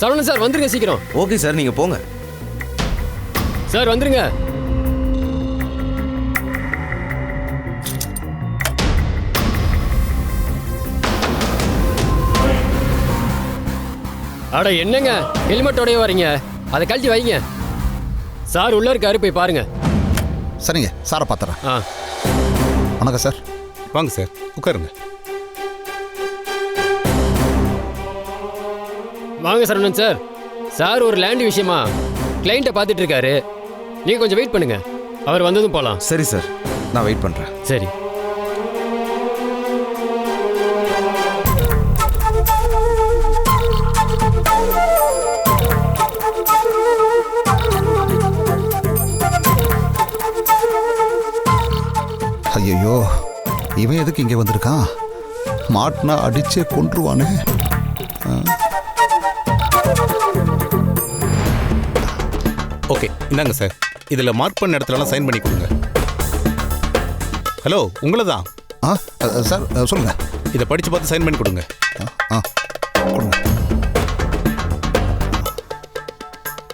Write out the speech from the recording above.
Saravanan sir வந்துருங்க சீக்கிரம். Okay sir, நீங்க போங்க. சார் வந்துருங்க. அட என்னங்க ஹெல்மெட்டோடய வரீங்க? அதை கழட்டி வைங்க. சார் உள்ள இருக்காரு, போய் பாருங்க. சரிங்க, சாரை பார்த்துறேன். ஆ வணக்கம் சார். வாங்க சார், உட்காருங்க. வாங்க சரவணன் சார். சார் ஒரு லேண்ட் விஷயமா கிளைண்ட்டை பார்த்துட்டு இருக்காரு. நீங்க கொஞ்சம் வெயிட் பண்ணுங்க, அவர் வந்ததும் போகலாம். சரி சார், நான் வெயிட் பண்றேன். சரி. ஐயோ, இவன் எதுக்கு இங்கே வந்திருக்கான்? மாட்டினா அடிச்சே கொன்றுவானே. ஓகே, இந்தாங்க சார். இதில் மார்க் பண்ண இடத்துலலாம் சைன் பண்ணி கொடுங்க. ஹலோ, உங்களை தான். சார் சொல்லுங்கள். இதை படித்து பார்த்து சைன் பண்ணி கொடுங்க.